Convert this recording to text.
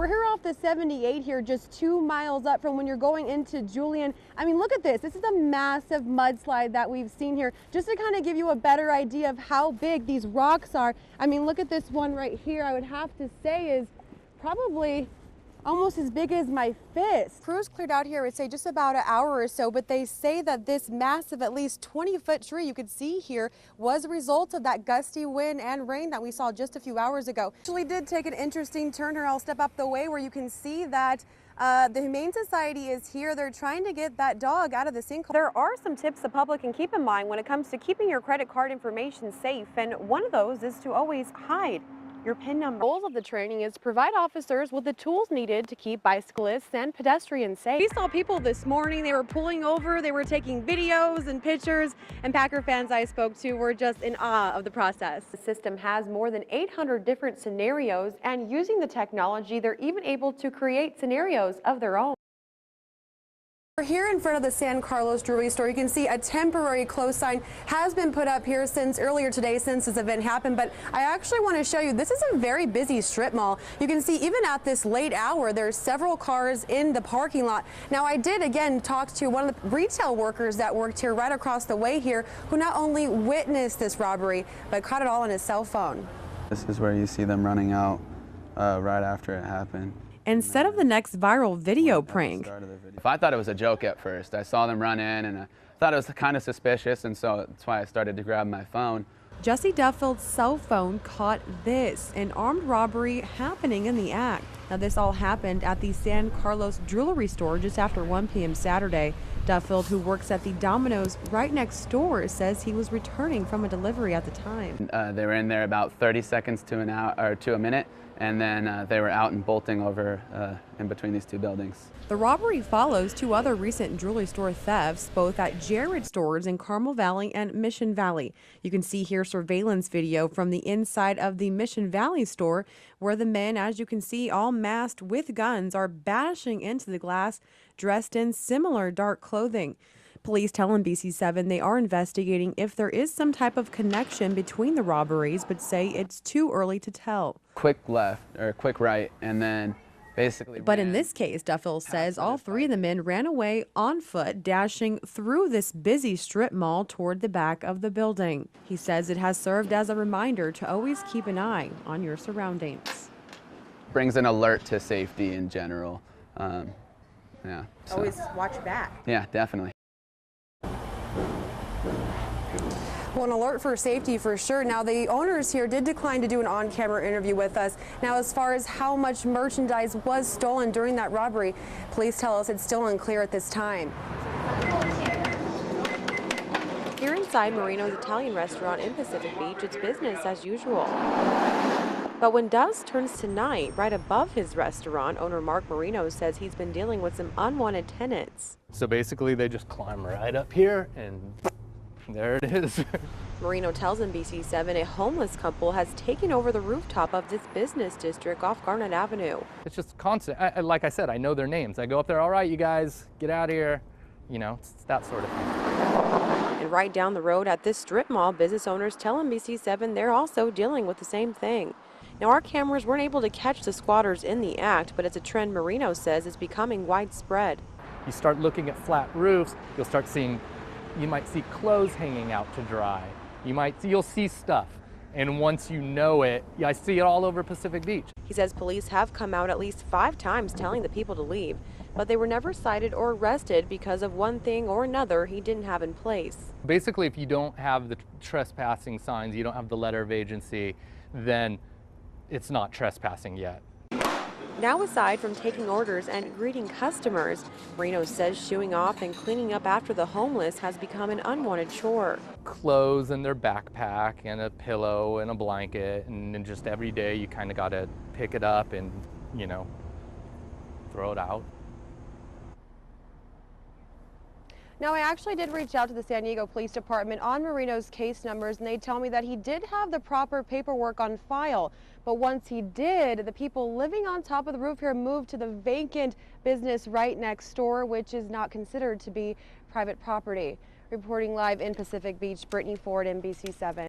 we're here off the 78 here, just 2 miles up from when you're going into Julian. I mean, look at this. This is a massive mudslide that we've seen here. Just to kind of give you a better idea of how big these rocks are. I mean, look at this one right here. I would have to say is probably almost as big as my fist. Crews cleared out here, I would say just about an hour or so, but they say that this massive, at least 20-foot tree you could see here was a result of that gusty wind and rain that we saw just a few hours ago. Actually did take an interesting turn here. I'll step up the way where you can see that the Humane Society is here. They're trying to get that dog out of the sinkhole. There are some tips the public can keep in mind when it comes to keeping your credit card information safe, and one of those is to always hide your PIN number. The goal of the training is to provide officers with the tools needed to keep bicyclists and pedestrians safe. We saw people this morning, they were pulling over, they were taking videos and pictures, and Packer fans I spoke to were just in awe of the process. The system has more than 800 different scenarios, and using the technology, they're even able to create scenarios of their own. We're here in front of the San Carlos jewelry store. You can see a temporary close sign has been put up here since earlier today, since this event happened. But I actually want to show you, this is a very busy strip mall. You can see even at this late hour, there's several cars in the parking lot. Now, I did again talk to one of the retail workers that worked here right across the way here, who not only witnessed this robbery, but caught it all on his cell phone. This is where you see them running out right after it happened. Instead of the next viral video prank. I thought it was a joke at first. I saw them run in and I thought it was kind of suspicious, and so that's why I started to grab my phone. Jesse Duffield's cell phone caught this, an armed robbery happening in the act. Now, this all happened at the San Carlos jewelry store just after 1 p.m. Saturday. Duffield, who works at the Domino's right next door, says he was returning from a delivery at the time. They were in there about 30 seconds to an hour or to a minute, and then they were out and bolting over in between these two buildings. The robbery follows 2 other recent jewelry store thefts, both at Jared stores in Carmel Valley and Mission Valley. You can see here surveillance video from the inside of the Mission Valley store, where the men, as you can see, all masked with guns, are bashing into the glass, dressed in similar dark clothing. Police tell NBC7 they are investigating if there is some type of connection between the robberies, but say it's too early to tell. Quick left or quick right, and then basically. But in this case, Duffield says all 3 of the men ran away on foot, dashing through this busy strip mall toward the back of the building. He says it has served as a reminder to always keep an eye on your surroundings. Brings an alert to safety in general. Yeah. So. Always watch back. Yeah, definitely. Well, an alert for safety for sure. Now, the owners here did decline to do an on-camera interview with us. Now, as far as how much merchandise was stolen during that robbery, police tell us it's still unclear at this time. Here inside Marino's Italian restaurant in Pacific Beach, it's business as usual. But when dusk turns to night, right above his restaurant, owner Mark Marino says he's been dealing with some unwanted tenants. So basically, they just climb right up here and there it is. Marino tells NBC7 a homeless couple has taken over the rooftop of this business district off Garnet Avenue. It's just constant. Like I said, I know their names. I go up there, all right, you guys, get out of here. You know, it's that sort of thing. And right down the road at this strip mall, business owners tell NBC7 they're also dealing with the same thing. Now, our cameras weren't able to catch the squatters in the act, but it's a trend Marino says is becoming widespread. You start looking at flat roofs, you'll start seeing, you might see clothes hanging out to dry. You'll see stuff. And once you know it, I see it all over Pacific Beach. He says police have come out at least 5 times telling the people to leave, but they were never cited or arrested because of one thing or another he didn't have in place. Basically, if you don't have the trespassing signs, you don't have the letter of agency, then it's not trespassing yet. Now, aside from taking orders and greeting customers, Marino says shooing off and cleaning up after the homeless has become an unwanted chore. Clothes in their backpack and a pillow and a blanket, and then just every day you kind of got to pick it up and, you know, throw it out. Now, I actually did reach out to the San Diego Police Department on Marino's case numbers, and they tell me that he did have the proper paperwork on file. But once he did, the people living on top of the roof here moved to the vacant business right next door, which is not considered to be private property. Reporting live in Pacific Beach, Brittany Ford, NBC7.